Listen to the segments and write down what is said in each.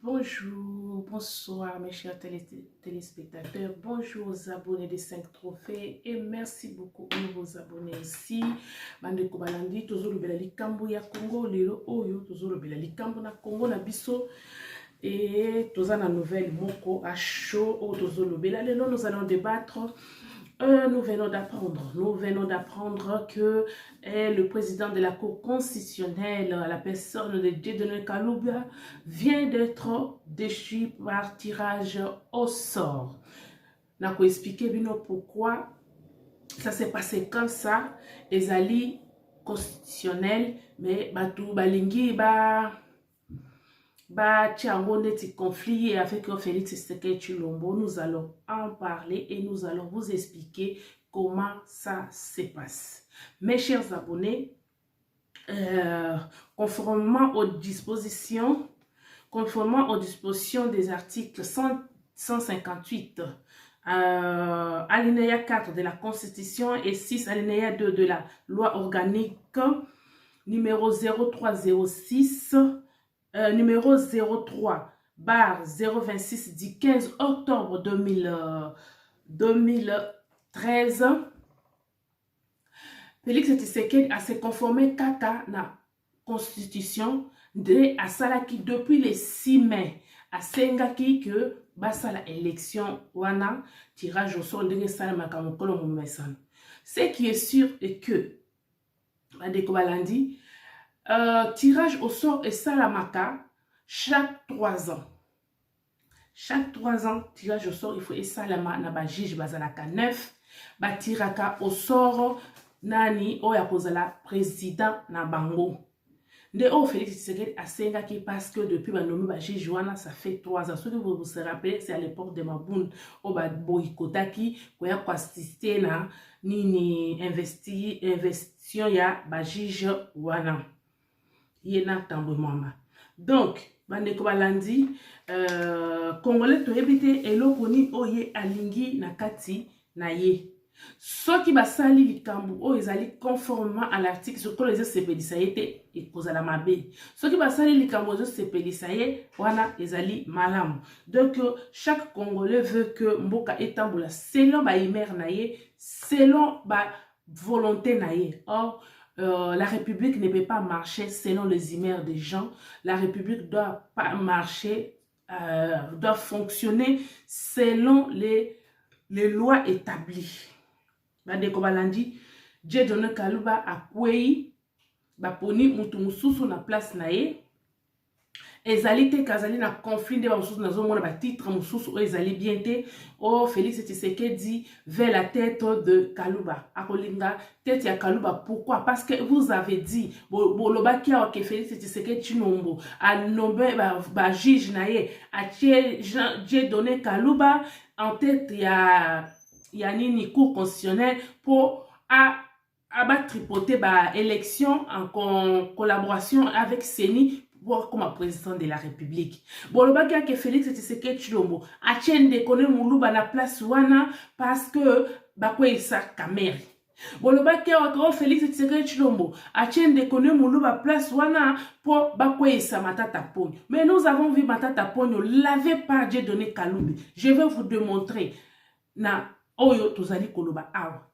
Bonjour, bonsoir mes chers téléspectateurs, bonjour aux abonnés des 5 trophées et merci beaucoup aux nouveaux abonnés ici. Bande Kobalandi, toujours le Belali Kambo ya Congo, Lelo Oyo, toujours le Belali Kambo na Congo na Bisso et toujours la nouvelle Moko à chaud, toujours le Belali. Nous allons débattre. Nous venons d'apprendre que le président de la Cour constitutionnelle, la personne de Dieudonné Kalouba, vient d'être déchu par tirage au sort. Je vais expliquer pourquoi ça s'est passé comme ça. Ezali constitutionnel, mais Batou Balingi conflit avec Félix Tshisekedi Tshilombo. Nous allons en parler et nous allons vous expliquer comment ça se passe. Mes chers abonnés, conformément aux dispositions des articles 158, alinéa 4 de la Constitution et 6 alinéa 2 de la loi organique numéro 0306 numéro 03/026 du 15 octobre 2013, Félix Tshisekedi a se conformé kaka na constitution de asalaki depuis le 6 mai asengaki que basala élection wana tirage au sort ndenge salamaka mokolo momesana. Ce qui est sûr est que Bandeko Balandi tirage au sort et salamaka chaque 3 ans. Chaque 3 ans, tirage au sort, il faut et salama na ba juge bazalaka 9, ba tiraka au sort nani oya kozala président na bango. Nde o Félix Tshisekedi asengaki parce que depuis ba nommé ba juge wana ça fait 3 ans. Ce que vous vous rappelez, c'est à l'époque de Maboun o ba boycotaki koya ko assister na nini investion ya ba juge wana. Yena tambo mama. Donc, Bandeko Balandi, Congolais to ebite eloko ni oye alingi na kati na ye. Soki basali likambu o ezali conformément à l'article sur quoi les sepelisa yete et kozala mabe. Soki basali likambu zo sepelisa ye wana ezali malamu. Donc chaque Congolais veut que mboka etambula selon ba imer na ye, selon ba volonté na ye. Or la République ne peut pas marcher selon les humeurs des gens. La République doit pas marcher, doit fonctionner selon les lois établies. Bandeko Balandi, Dieudonné Kalouba akwei baponi mutu mususu na place na ye. Ezali te kazali na conflit de mususu na zo mona ba titre mususu ezali bien te. Oh Félix Tshisekedi vers la tête de Kalouba. Akolinga tête ya Kalouba. Pourquoi? Parce que vous avez dit boloba kia que Félix Tshisekedi Tshilombo a nommé ba juge na ye a Dieudonné Kalouba en tête ya nini cour constitutionnelle pour tripoter ba élection en collaboration avec CENI comme président de la République. Bolobaki que Félix Tshisekedi Tshilombo a tiende kone muluba na place wana parce que bakwe isa kameri. Bolobaki que Félix Tshisekedi Tshilombo a tiende kone muluba place wana pour bakwe isa matata ponyo. Mais nous avons vu matata ponyo lavé par Dieudonné Kalouba. Je vais vous démontrer na oyo tozali koloba awa.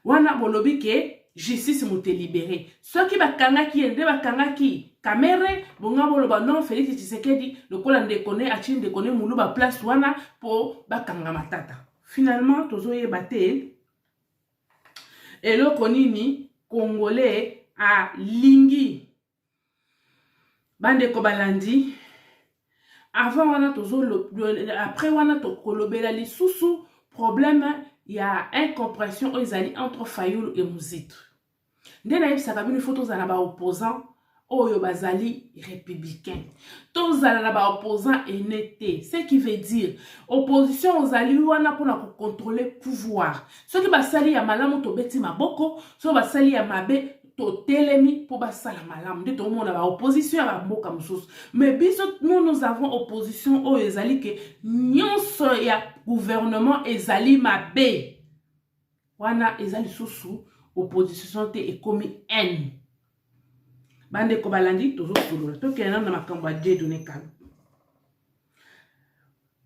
Wana bolobi ke justice moute libéré. Ceux qui bakangaki ende bakangaki Kamere, bonga boloba non Félix Tshisekedi lokola ndekone achi ndekone muluba place wana po bakanga matata. Finalement tozoye bate eloko nini Congolais a lingi. Bandeko Balandi avant wana après wana to kolobela lisusu problème il y a incompréhension entre Fayoulou et Mouzitre. Ndena yebisaka bino faut tozala ba opposant oyo bazali républicain. Tozala na ba opposant NT, ce qui veut dire opposition ozali wana pona ko contrôler pouvoir. Soki basali ya malamu to beti maboko, so basali ya mabe to telemi pour basala malamu. Nde to mona ba opposition ya mboka mususu. Mais biso nous avons opposition oyo ezali ke nyonso ya gouvernement ezali mabe. Wana ezali susu opposition te ekomi haine. Bandeko Balandi toujours kolola to kena na makambo ya Dieudonné Kalouba.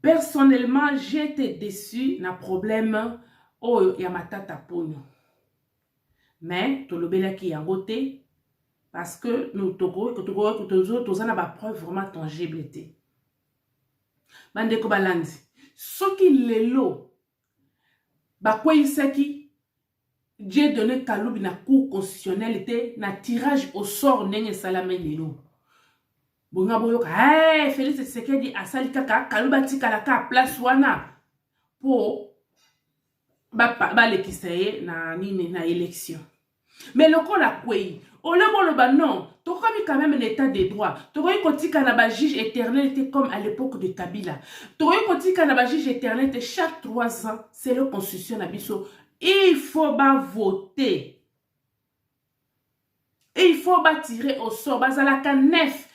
Personnellement, j'ai été déçu na problème oh ya matata ponyo. Mais tolobela ki yango te parce que nous tozana ba preuve vraiment tangible te. Bandeko balandi. Soki lelo bakweyisaki Dieu donné Kaloubi na cour constitutionnelle na tirage au sort nenge salame lelo. Bonga boyoka, hey, Félix Tshisekedi asali kaka Kalouba tikala ka place wana po ba lekiseye na nini na élection. Mais le ko la kwei, oleboloba non, tokomi quand même un état de droit. Tokomi kotika na ba juge éternel était comme à l'époque de Kabila. Tokomi kotika na ba juge éternel chaque 3 ans, c'est le constitution na biso. Il faut pas voter. Et il faut pas tirer au sort. Bazalaka 9.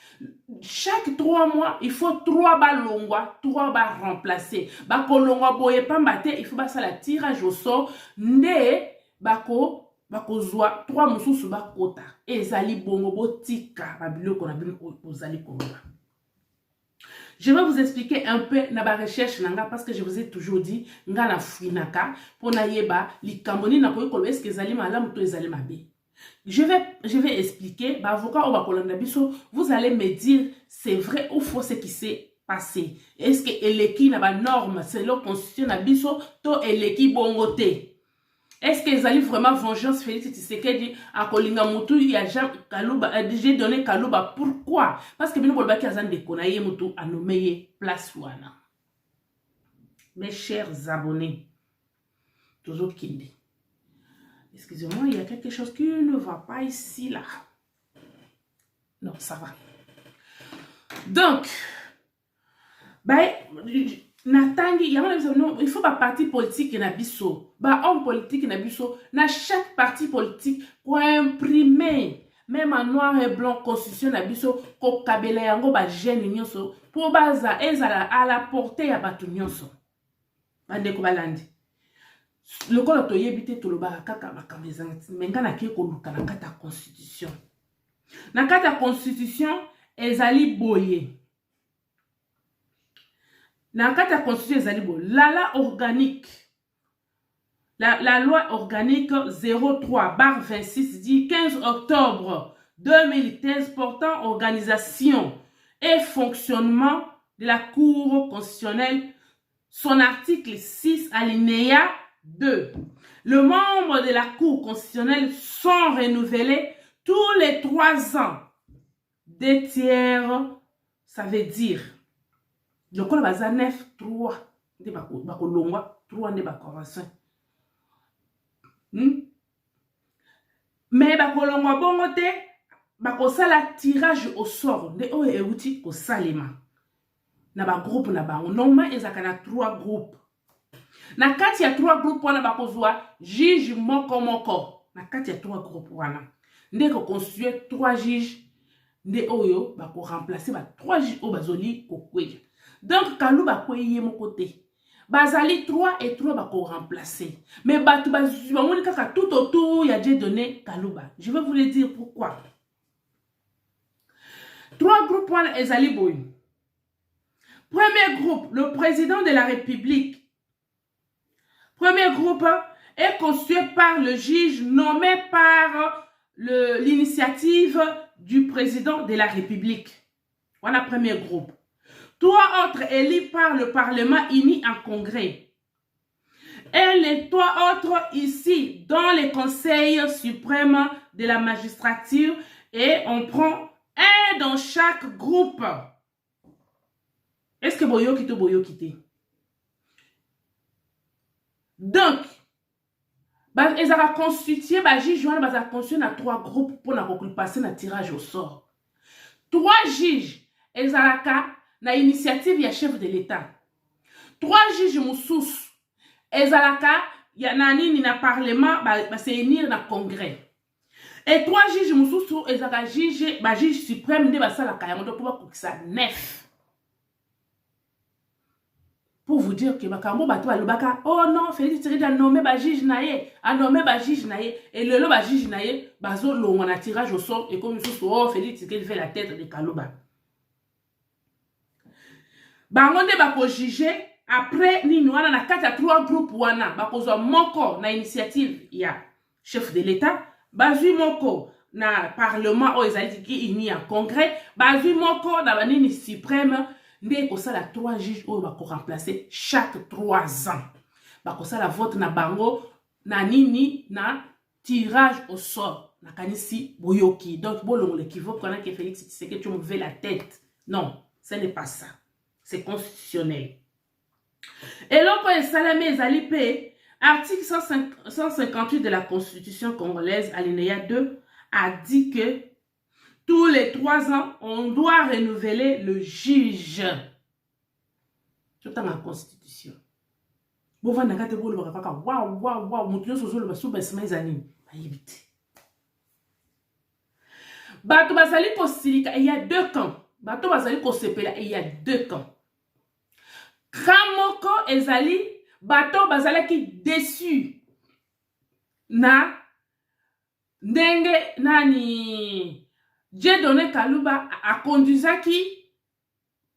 Chaque 3 mois, il faut 3 balongwa, 3 ba remplacer. Bako longwa boye pambate, il faut pas ça la tirage au sort. Nde bako zwa 3 mususu bakota. Ezali bongo botika babilo kona bino ozali konga. Je vais vous expliquer un peu na recherche nanga parce que je vous ai toujours dit nga na fuinaka pour na yeba likamboni na koyi kolo est-ce que ezali malamu to ezali mabe. Je vais expliquer ba avocat au bakolanda biso, vous allez me dire c'est vrai ou faux ce qui s'est passé. Est-ce que eleki na ba norme c'est la constitution na biso to eleki bongote. Est-ce que ezali vraiment vengeance Félix Tshisekedi a kolinga mutu ya Jean Kalouba a déjà donné Kalouba pourquoi? Parce que bino bolbaki azan de konaye mutu a nommé place wana. Mes chers abonnés, toujours kinde. Excusez-moi, il y a quelque chose qui ne va pas ici là. Non, ça va. Donc, Natangi, il faut pas parti politique na biso, homme politique na biso, na chaque parti politique pour imprimer même en noir et blanc constitution na biso ko kabela yango ba jeune nyonso pour baza ezala à la portée ya batu nyonso. Bande ko balandi. Le kolo to yebite to loba kaka bakamezanga menga na ke ko luka na kata constitution. Na kata constitution ezali boye. Dans la constitution, la loi organique, la loi organique 03/26 dit 15 octobre 2015 portant organisation et fonctionnement de la Cour constitutionnelle, son article 6 alinéa 2. Les membres de la Cour constitutionnelle sont renouvelés tous les 3 ans. 2 tiers, ça veut dire le col baza 9 3 de bako longwa 3 de bako convention. Mais bako longwa bongo te bako sala tirage au sort de o euti ko salema. Na ba groupe na ba normalement ezaka na 3 groupes. Na kati ya 3 groupes wana bako zwa juge moko. Na kati ya 3 groupes wana. Nde ko constituer 3 juges nde oyo bako remplacer ba 3 juges o bazoli ko kweya. Donc, Kalouba kweye mon côté. Bazali 3 et 3 bako remplacer. Mais batu bazali kaka tout autour y a déjà donné Kalouba. Je vais vous le dire pourquoi. 3 groupes wana ezali boy. Premier groupe, le président de la République. Premier groupe est constitué par le juge nommé par l'initiative du président de la République. Voilà premier groupe. 3 autres élus par le Parlement uni en congrès. Et les 3 autres ici dans le Conseil suprême de la magistrature. Et on prend un dans chaque groupe. Est-ce que boyo kite? Donc, ils ont constitué, juge Joanne a constitué 3 groupes pour passer un tirage au sort. 3 juges, ils ont na initiative ya chef de l'État. 3 juges moussous. Ezalaka ya nani na parlement ba se unir na congrès. Et 3 juges moussous ezalaka juge suprême de basala kayango pour kokisa 9. Pour vous dire que bakambo bato balobaka oh non Félix Tshisekedi a nommé ba juge naye, et le ba juge naye bazo longa na tirage au sort et comme sous oh Félix Tshisekedi fait la tête de Kalouba. bango nde bako juger après nini wana na kati ya 3 groupes wana bakozwa moko na initiative ya chef de l'État, bazwi moko na parlement oyo ezali ki uni ya congrès, bazwi moko na banini suprême, nde kosala 3 juges oyo bako remplacer chaque 3 ans. Bakosala vote na bango na nini na tirage au sort na kanisi boyoki. Donc bolongo l'équivoque qu'on a que Félix Tshisekedi tu me la tête. Non, ce n'est pas ça. C'est constitutionnel. Et donc, Salame Ezalipe, article 158 de la Constitution congolaise, alinéa 2, a dit que tous les 3 ans, on doit renouveler le juge. C'est dans la Constitution. Bon, on va regarder le waouh, mon sozo le basou basma ezani, bayibite. Bato bazali ko silika, il y a 2 camps. Bato bazali ko sepela, il y a 2 camps. Kramoko ezali bato bazala ki déçu na ndenge nani Dieudonné Kalouba a conduisaki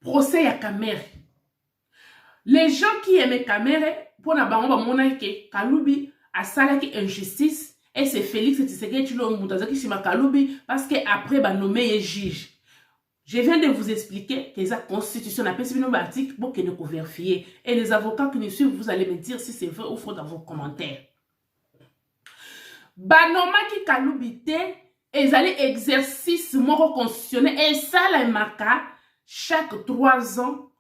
procès ya Kamere. Les gens qui aimaient Kamere pour na bango ba mona ke Kaloubi a salaki injustice et c'est Félix Tshisekedi Tshilombo mutazaki sima Kaloubi parce que après ba nommé juge. Je viens de vous expliquer que la constitution n'a pas suivi nos articles pour que nous vérifier. Et les avocats qui nous suivent, vous allez me dire si c'est vrai ou faux dans vos commentaires. Banoma qui kalubite, ils allaient exercice moro constitutionnel et ça la maka chaque 3 ans.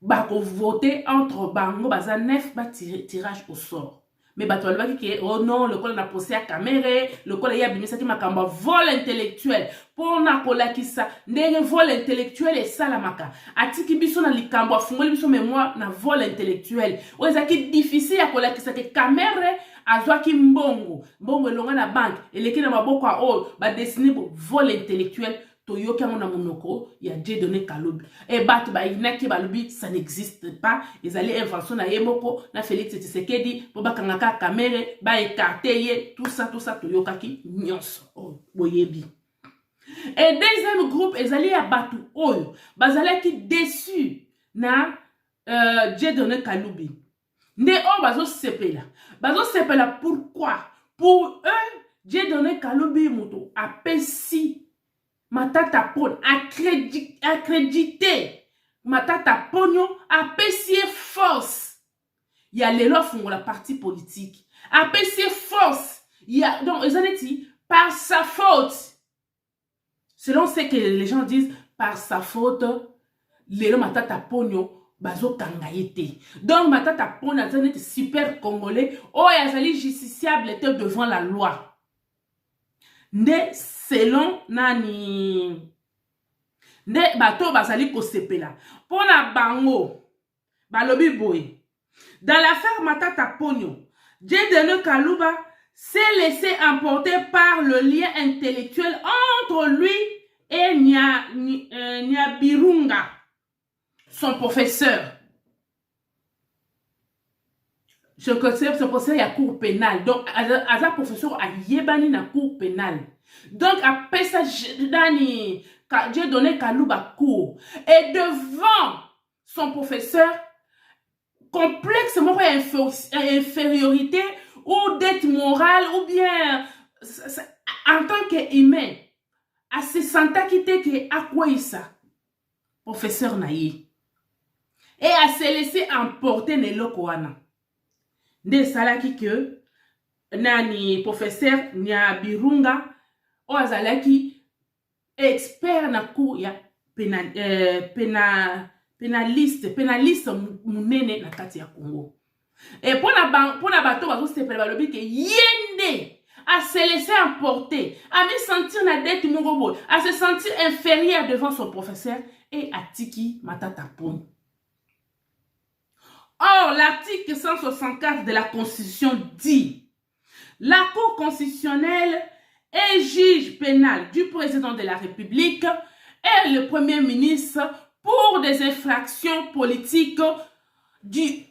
Bako voter entre bango baza 9 ba tirage au sort. Mais bato alobaki ke oh non le col na procès à Kamere, le col ya bimisa ki makamba vol intellectuel pour na kolakisa ndenge vol intellectuel et salamaka atiki biso na likambo afungoli biso mémoire na vol intellectuel o ezaki difficile ya kolakisa ke Kamere azwaki mbongo elonga na banque eleki na maboko a o ba dessiner vol intellectuel toyoki na monoko ya Dieudonné Kaloubi et bat ba inaki balubi ça n'existe pas ils allaient invention na yemoko na Félix Tshisekedi po bakangaka Kamere ba écarter ye tout ça toyokaki nyonso boyebi. Et deuxième groupe ils allaient à batu oyo bazalaki déçu na Dieudonné Kaloubi nde o bazo sepela pourquoi pour eux Dieudonné Kaloubi moto apesi Matata Pon accrédité Matata Pognon a payé force. Il y a les lois font la partie politique. A payé force. Il y a donc ils ont dit par sa faute. Selon ce que les gens disent par sa faute, les lois Matata Pognon bazo kangaïté. Donc Matata Pognon a été super congolais. Oh yazali justiciable était devant la loi. Nde selon nani nde bato bazali ko sepela pona bango balobi boy dans l'affaire Matata Pognon Dieudonné Kalouba s'est laissé emporter par le lien intellectuel entre lui et Nyabirunga son professeur. Je considère ce procès à cour pénale. Donc, à professeur a yebani na cour pénale. Donc, après ça, Dieudonné Kalouba cour. Et devant son professeur, complexe infériorité ou dette morale ou bien en tant qu'humain, à se sentir quitter que à quoi ça, professeur naïe. Et à se laisser emporter Nelokoana. Nde salaki que nani professeur Nyabirunga o azalaki expert na cour ya pénaliste munene na kati ya Congo. Et pona bato bazo sepela balobi ke yende à se laisser emporter, à me sentir na dette mongobo, à se sentir inférieur devant son professeur et à tiki Matata Pognon. Or, l'article 164 de la Constitution dit la Cour constitutionnelle est juge pénal du président de la République et le Premier ministre pour des infractions politiques du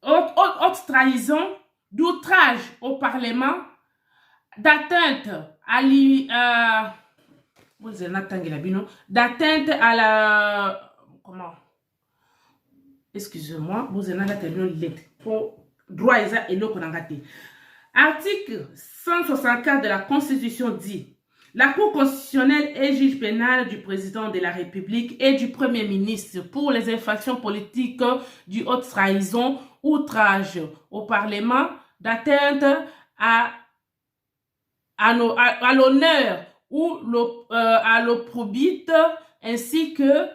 haute trahison, d'outrage au Parlement, d'atteinte à d'atteinte à la... Comment? Excusez-moi, vous avez droit et le Article 164 de la Constitution dit: la Cour constitutionnelle est juge pénal du président de la République et du Premier ministre pour les infractions politiques du haute trahison, outrage au Parlement, d'atteinte à l'honneur ou à l'opprobite, ainsi que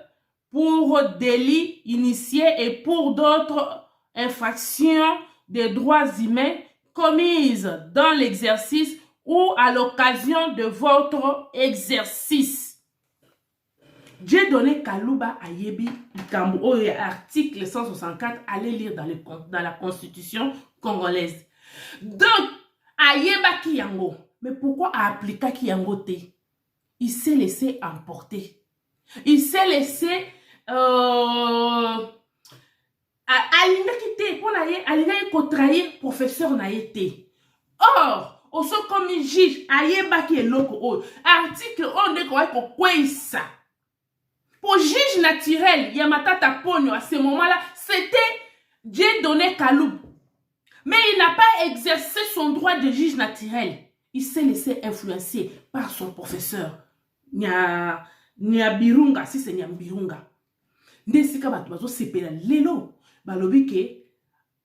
pour délits initiés et pour d'autres infractions des droits humains commises dans l'exercice ou à l'occasion de votre exercice. Dieudonné Kalouba Ayebi Ikambo, article 164, allez lire dans la Constitution congolaise. Donc, Ayeba Kiyango, mais pourquoi appliquer Kiyango te? Il s'est laissé emporter. Il s'est laissé alingaki te pour alingaki ko trahir professeur na te. Or, au so comme juge ayebaki eloko o article on de ko kwesa. Pour juge naturel, Yamatata Ponyo à ce moment-là, c'était Dieudonné Kalouba. Mais il n'a pas exercé son droit de juge naturel. Il s'est laissé influencer par son professeur. Nya Birunga, si c'est Nya Birunga. Nesika batubazo sepela lelo. Balobi ke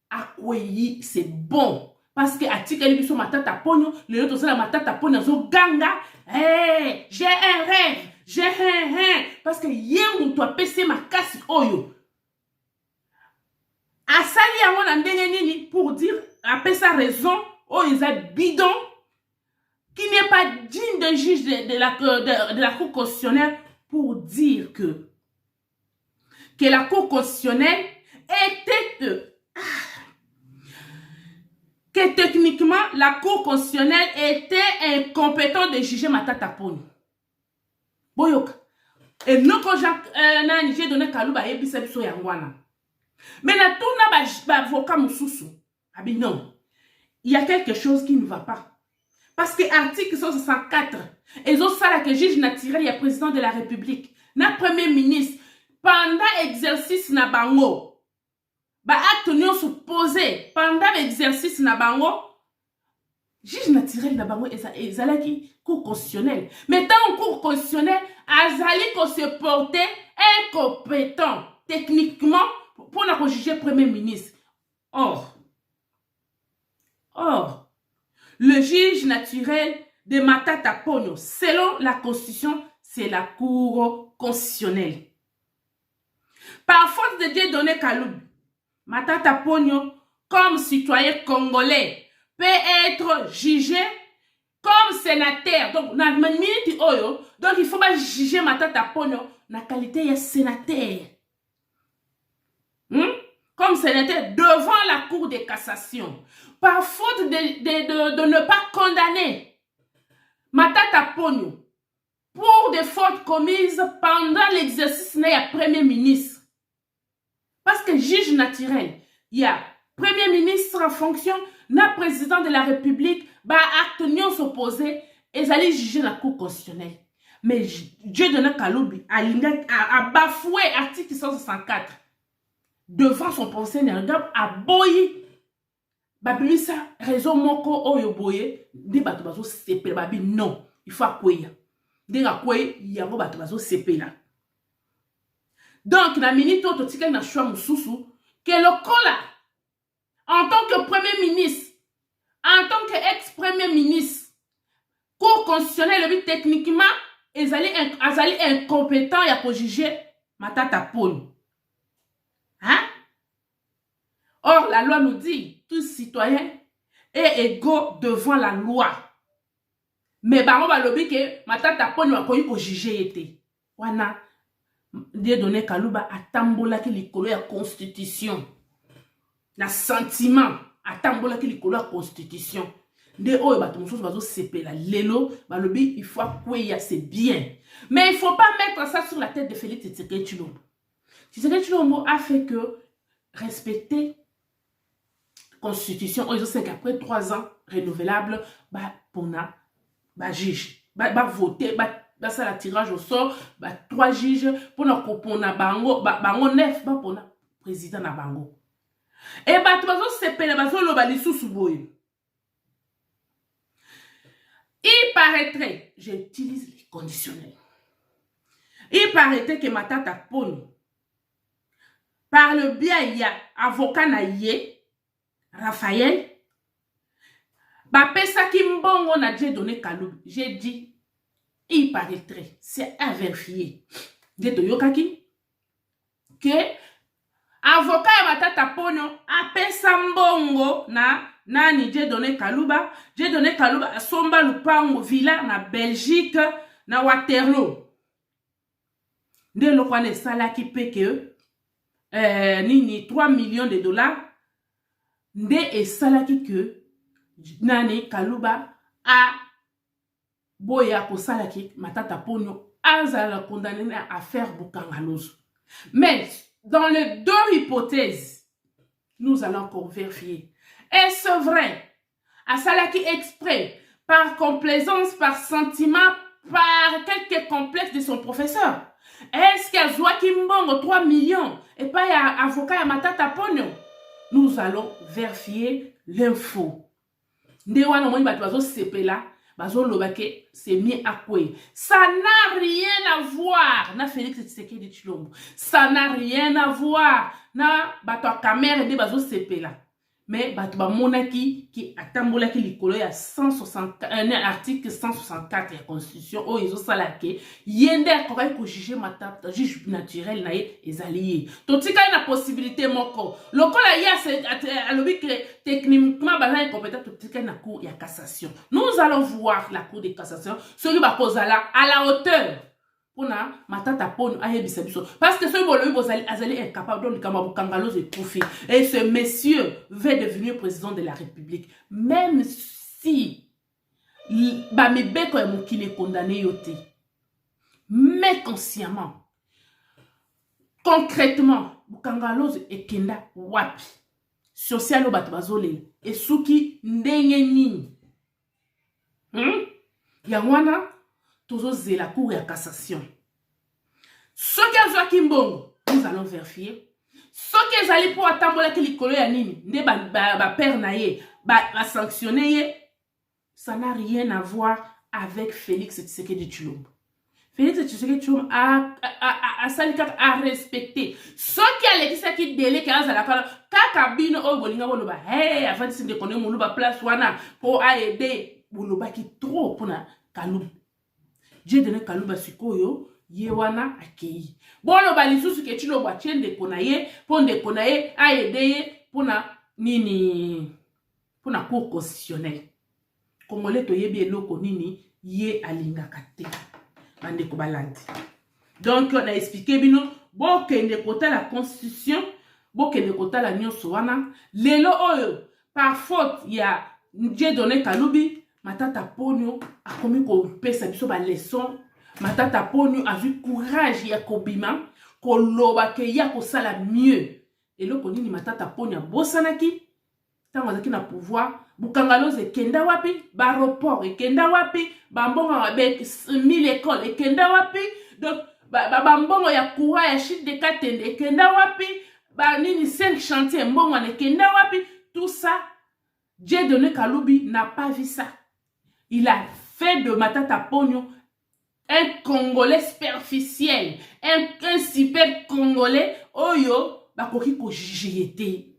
akweyi c'est bon. Parce que article biso matata ponyo, le autre c'est la matata ponyo zo ganga. Hey, j'ai un rêve, j'ai un. Parce que yemu to apese makasi oyo. Asali yango na ndenge nini pour dire apesa sa raison oyo eza bidon qui n'est pas digne de juge de la Cour constitutionnelle pour dire que la Cour constitutionnelle était que techniquement la Cour constitutionnelle était incompétente de juger Matata Ponyo. Boyoka. Et non quand j'ai donné Kalouba et bisa biso yangwana. Mais na tuna ba avocat mususu. Abi non. Il y a quelque chose qui ne va pas. Parce que article 164, ils ont ça là que juge naturel, il y a président de la République, na premier ministre, pendant l'exercice na bango, ba acte non supposé, pendant l'exercice na bango, juge naturel na bango, ezalaki cour constitutionnelle. Mais tant cour constitutionnelle, azali ko se porter incompétent, techniquement, pour la juger premier ministre. Or, le juge naturel de Matata Ponyo, selon la Constitution, c'est la Cour constitutionnelle. Par force de Dieudonné Kalouba, Matata Ponyo, comme citoyen congolais, peut être jugé comme sénateur. Donc, donc il faut pas juger Matata Ponyo na qualité de sénateur. Comme sénateur devant la Cour de cassation. Par faute de ne pas condamner Matata Ponyo pour des fautes commises pendant l'exercice du Premier ministre. Parce que juge naturel, il y a Premier ministre en fonction, na président de la République, bah acte non s'opposer, et allaient juger la Cour constitutionnelle. Mais Dieudonné Kalouba a bafoué l'article 164 devant son procès, a boyi. Babimisa raison moko oyo boye de bato bazo sepela babi non il faut akweya de akwe yango bato bazo sepela. Donc la minute to tika na choix mususu que le kola en tant que premier ministre, en tant que ex-premier ministre, cour constitutionnelle le techniquement azali incompétent ya ko juger Matata Ponyo. Hein? Or la loi nous dit tout citoyen est égaux devant la loi. Mais bango balobi ke Matata Ponyo akoyi ko juger ete. Wana Dieudonné Kalouba atambola ki likolo ya constitution. Na sentiment atambola ki likolo ya constitution. De oyo bato mususu bazo sepela lelo balobi il faut akweya c'est bien. Mais il faut pas mettre ça sur la tête de Félix Tshisekedi Tshilombo. Tshisekedi Tshilombo a fait que respecter Constitution, ils ont qu'après 3 ans renouvelables, bah, pour na, bah, juge, bah, voter, bah, ça la tirage au sort, 3 juges pour na kopona bango, bango 9 ba pona président na bango. Et bato bazo sepele bazo loba lisusu boye. Il paraîtrait, j'utilise les conditionnels. Il paraîtrait que Matata Ponyo, par le biais il y a avocat na ye, Raphaël, pesa ki mbongo na j'ai donné Kaloubi. J'ai dit, il paraîtrait, c'est à vérifier. De Toyokaki, que avocat ya Matata Ponyo apesa mbongo na nani j'ai donné Kalouba. J'ai donné Kalouba à Somba Lupango Villa na Belgique na Waterloo. Nde lokwane salaki peke nini 3 millions de dollars. Nde e salaki que nani Kalouba a boya ko salaki Matata Ponyo azala condamné à faire Bukangalozo. Mais dans les 2 hypothèses, nous allons encore vérifier. Est-ce vrai? A salaki exprès, par complaisance, par sentiment, par quelques complexes de son professeur? Est-ce qu'il y a Joachim Bongo 3 millions et pas un avocat à Matata Ponyo? Nous allons vérifier l'info. Ndewana moni bato sepela bazo lobake c'est mis à quoi? Ça n'a rien à voir na Félix Tshisekedi Tshilombo. Ça n'a rien à voir na bato a Kamere de bazo sepela. Mais bato ba monaki qui atambola ki likolo ya 164 article 164 la constitution o izo salake yende ko juger Matata juge naturel na ye ezalié to tika na possibilité moko lokola ya c'est alobi que techniquement bala incompétent to tika na cour ya cassation. Nous allons voir la cour de cassation celui ba kozala à la hauteur pour na Matata Ponyo ayebisa biso parce que ce bolobi bozali azali incapable de Kangalozo et profit et ce monsieur veut devenir président de la République même si ba mebeko ya mokili condamné yote mais consciemment concrètement Kangalozo et kenda wapi social bato bazolele et suki ndenge nini ya wana toujours la cour et la cassation. Ce qui a Kimbongo, nous allons vérifier. Ce qui est pour attendre que les colons nini, ne ba père naie, ba sanctionner, ça n'a rien à voir avec Félix Tshisekedi Tshilombo. Félix Tshisekedi Tshilombo a respecté. Ce qui a l'église qui délai qui a la kakabino au bolinga boloba, hey, avant de se déconner mon ba place wana pour aider boloba qui trop pour na Kaloubi. J'ai donné Kalouba Sikoyo, Yewana Akei. Bon, le balisusu que tu le vois, tiens, de konaye, pour de konaye, a aidé pour na nini, pour na cour constitutionnelle. Congolais to yebi eloko nini, ye alinga kate. Bande ko balandi. Donc, on a expliqué, bino, bon, kende kota la constitution, bon, kende kota la nyonso wana, lelo oyo, par faute, il y a, j'ai donné Kaloubi, Matata Ponyo a commis qu'on pèse biso ba leçon. Matata Ponyo a vu courage ya kobima ko loba ke ya ko sala mieux. Et lo konini Matata Ponyo bosanaki tango azaki na pouvoir Bukangalozo ekenda wapi ba aéroport ekenda wapi ba mbongo ba 1000 écoles ekenda wapi donc ba mbongo ya courant ya chute de Katende ekenda wapi ba nini 5 chantiers mbongo ekenda wapi tout ça J'ai donné Kaloubi n'a pas vu ça. Il a fait de Matata Ponyo un Congolais superficiel, un super Congolais, oyo, bakoki ko jijete.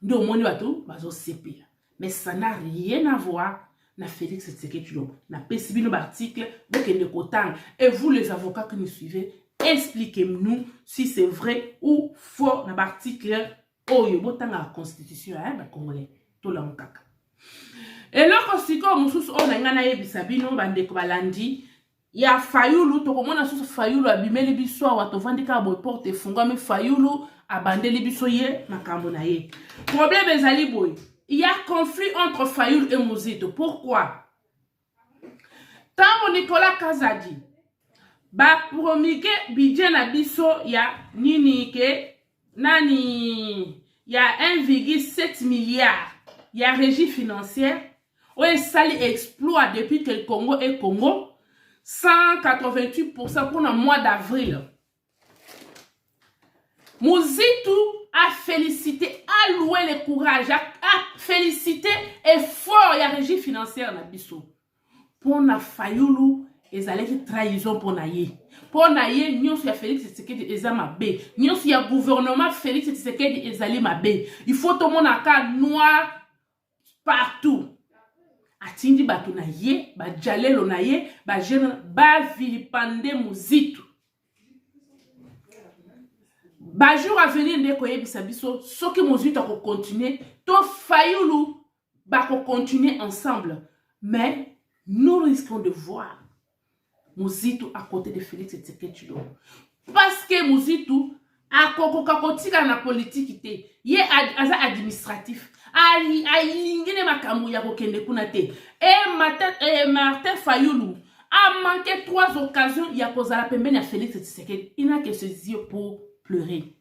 Ndo moni bato, bazo sepe. Mais ça n'a rien à voir na Félix Tshisekedi Tshilombo. Na pesibino l'article, bokende kotang. Et vous les avocats qui nous suivez, expliquez-nous si c'est vrai ou faux na l'article oyo botanga la constitution ya Congolais. To la mukaka. Et là, quand mususu on a ngana yebisa bino bandeko balandi ya Fayulu to komona susu Fayulu abimeli biso wato vandika boy porte fungame Fayulu abandeli biso ye makambo na ye. Problème ezali boy. Il y a conflit entre Fayulu et Muzito. Pourquoi? Tant Nicolas Kazadi ba promulgué budget na biso ya nini ke nani ya 1,7 milliard ya régie financière. oyo sali exploit depuis que le Congo est Congo 188% pour le mois d'avril. Muzitu a félicité, a loué le courage, a félicité effort et la régie financière na biso. Pour na Fayulu, ils allaient trahison pour naïe. Pour naïe, nous sommes Félix Tshisekedi ezamabe. Nous sommes gouvernement Félix Tshisekedi ezali mabe. Il faut tout le monde à cas noir partout. Atindi batu naïe, ba jalelo naïe, ba jeune, ba vilipande Muzitu. Ba jour à venir ndeko yebisa biso soki Muzitu ko continuer to Fayulu ba ko continuer ensemble, mais nous risquons de voir Muzitu à côté de Félix Tshisekedi parce que Muzitu a kokotika na politique te ye aza administratif alingine makambo ya kokende kuna te et Martin Fayulu a manqué 3 occasions ya kozala pembeni ya Félix Tshisekedi. Il n'a que ses yeux pour pleurer.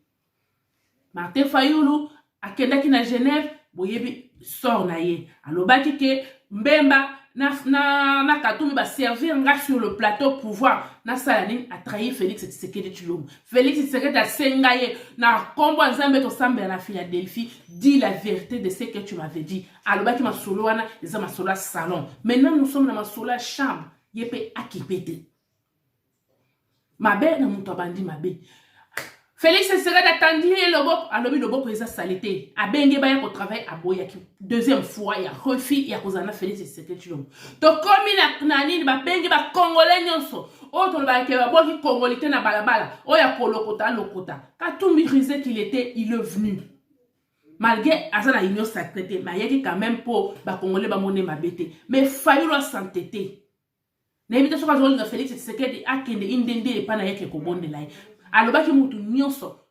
Martin Fayulu akendaki na Genève boyebi sort na ye alobaki ke Mbemba na Katumbi ba servir nga sur le plateau pouvoir na salani a trahi Félix Tshisekedi Tshilombo. Félix Tshisekedi a sengaye na kombo nzambe to sambela na Philadelphie, dis la vérité de ce que tu m'avais dit. Alobaki masolo wana eza masolo salon. Maintenant nous sommes dans masolo chambre. Yepe akipete. Mabe na muto abandi mabe. Félix Tshisekedi attendit le bok, alobi le bok eza salité. Abenge ba ya ko travail a boyaki. Deuxième fois ya refit ya kozana Félix Tshisekedi Tshilombo. To komi na nini ba bengi ba congolais nyonso. O to ba ke ba boki congolité na balabala. O ya kolokota lokota. Katumbi risé qu'il était, il est venu. Malgré azana union sacrée, mais yaki quand même pour ba congolais ba moné ma bête. Mais Fayulu s'entêter. N'évite ce que je Félix Tshisekedi akende indende et pas na yake ko bonde lai. Alobaki mutu nyonso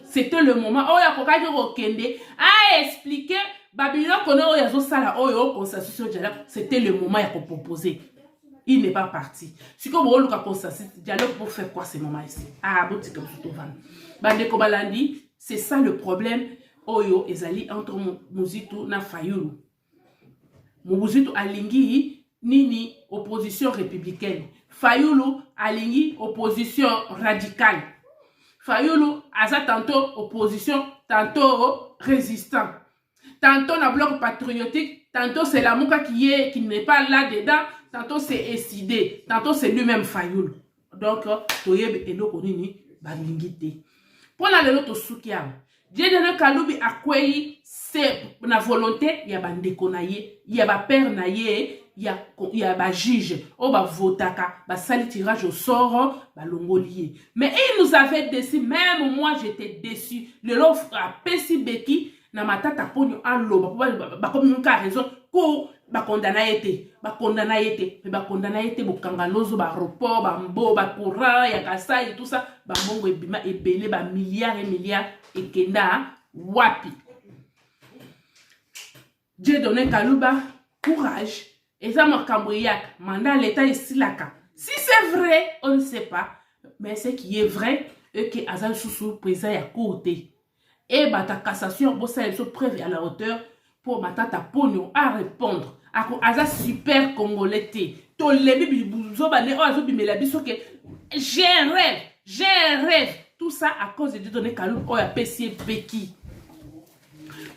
c'était le moment oya kokaki kokende a expliquer Babylon kono oya zo sala oyo consensus dialogue, c'était le moment ya ko proposer. Il n'est pas parti. Si comme on luka consensus dialogue pour faire quoi ce moment ici? Ah bon c'est comme tout van. Bande ko balandi, c'est ça le problème oyo ezali entre Muzitu na Fayulu. Muzitu alingi nini opposition républicaine. Fayulu alingi opposition radicale. Fayulu aza tantôt opposition, tantôt résistant. Tantôt na bloc patriotique, tantôt c'est la mouka qui n'est pas là-dedans, tantôt c'est SID, tantôt c'est lui-même Fayulu. Donc, toyebe eloko nini balingite. Pour la lelo to sukiam. Dieu de Kalubi akwei c'est na volonté ya bandeko na ye, ya ba père na ye. Il y a ba juge, o ba votaka, ba sali tirage au sort, ba longolier. Mais il nous avait déçu, même moi j'étais déçu. Le lot a pesi beki na matata ponyo alo, ba comme nous ka raison ko ba condamna été, mais ba condamna été bo kanganozo ba report, ba mbo, ba courant, ya kasa et tout ça, ba mbongo ebima ebele ba milliards et milliards et kenda wapi. Dieu donné Kaluba courage. Et ça m'a cambriac, mandat l'État ici là. Si c'est vrai, on ne sait pas. Mais ce qui est vrai, c'est que Azal Soussou présent à côté. Et bah ta cassation, bon ça ils sont prêts à la hauteur pour ma tata pogno à répondre. À Azal super congolais. To lebi bibuzo ba ne o azo bimela biso que j'ai un rêve. Tout ça à cause de donner Kalou o ya PC Beki.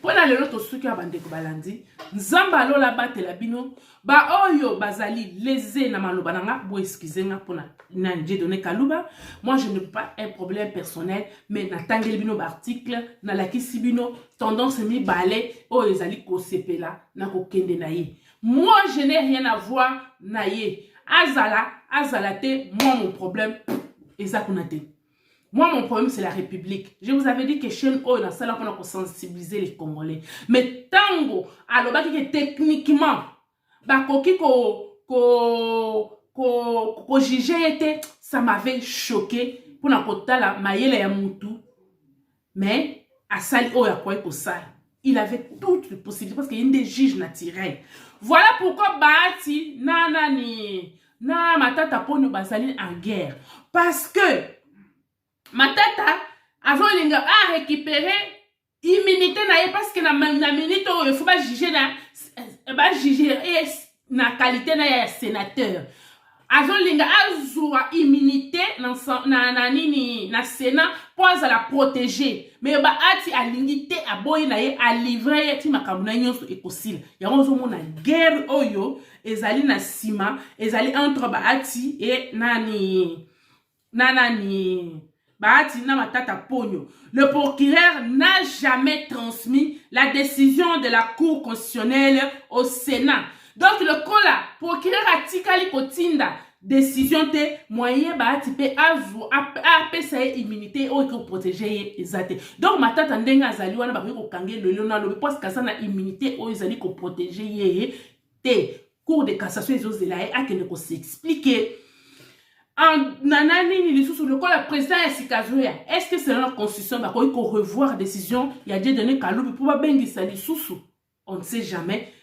Pour la l'autre suki abande ko balandi nzamba lola batela bino ba oyo bazali lésé na maloba nanga bo excusez nga pour na Dieu donné Kaluba. Moi je n'ai pas un problème personnel mais na tangeli bino ba article na la kisibino tendance mi balé o ezali ko sepela na ko kende na ye. Moi je n'ai rien à voir na ye. Azala te moi mon problème ezakunate. Moi, mon problème, c'est la République. Je vous avais dit que chaîne O, dans ça, on a sensibiliser les Congolais. Mais tango, alors, techniquement, ça m'avait choqué pour la kota la maïele ya mutu. Mais, à sali O, il avait toutes les possibilités parce qu'il y a une des juges naturels. Voilà pourquoi Bahati, na matata ponu bazali en guerre. Parce que, matata azolinga a récupérer immunité na ye parce que na minute il faut pas juger na ba juger na qualité na ya sénateur azolinga azwa immunité na nini na Sénat pour la protéger mais ba ati alingi te aboyi na ye a livrer ye ti makambo na nyonso ekosila yango ozomona guerre oyo ezali na sima ezali entre ba ati et nani Bahati na matata Pogno. Le procureur n'a jamais transmis la décision de la Cour constitutionnelle au Sénat. Donc le cola procureur a tikali kotinda décision te moyen Bahati pe azu a sa immunité o ko protéger ezate. Donc matata ndenga azali wana ba ko kange le na lo parce que ça na immunité o ezali ko protéger ye te Cour de cassation ezozela a que ne ko s'expliquer. En nanani ni sous le cas le président Esikazoya est-ce que selon la constitution bah il faut revoir la décision il y a déjà donné Kaloubi pour pas bengi sali sous on ne sait jamais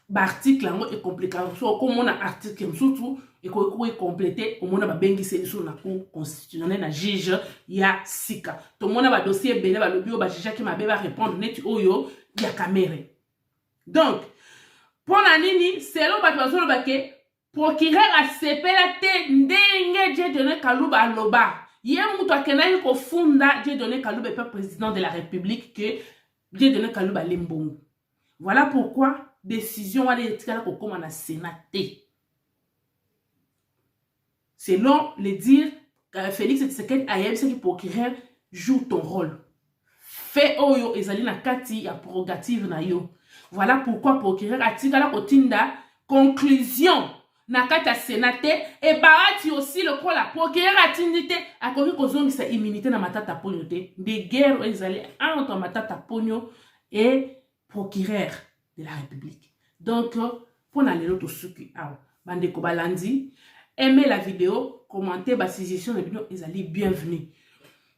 l'article est compliqué so comme on a article surtout et qu'on est complété au monde ba bengi sali sous la cour constitutionnelle na juge ya sika tout le monde ba dossier belé ba lobby ba juge qui m'a ba répondre net oyo ya caméra donc pour nanini selon ba bazolo ba ke procureur a sepela te ndenge Dieudonné Kalouba aloba ye mutu akenaki kofunda Dieudonné Kalouba est président de la République que Dieudonné Kalouba lembongo. Voilà pourquoi décision wana etikala kokoma na Sénat te. Selon les dires Félix Tshisekedi ayebisa ki procureur joue ton rôle. Fait oyo ezali na kati ya prérogative na yo. Voilà pourquoi procureur atikala kotinda conclusion na kata sénaté et Bahati aussi le quoi la procureur a tindité a koki kozongi sa immunité na matata Pogno te des guerres ezali entre matata Pogno et procureur de la République. Donc pour na lelo to suki aw bande ko balandi aimez la vidéo commentez ba suggestion de vidéo ezali bienvenue.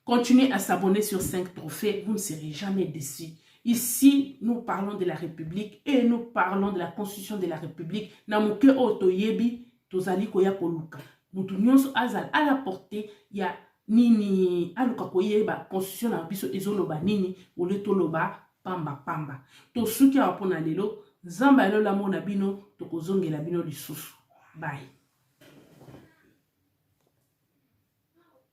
Continuez à s'abonner sur 5 trophées, vous ne serez jamais déçus. Ici, nous parlons de la République et nous parlons de la Constitution de la République. Namuke otoyebi tozali koya koluka. Mutu nyonso azal à la portée ya nini aluka koyeba Constitution na biso ezoloba nini ole toloba pamba pamba. To suki apona lelo zamba lelo la mona bino to kozongela bino lisusu. Bye.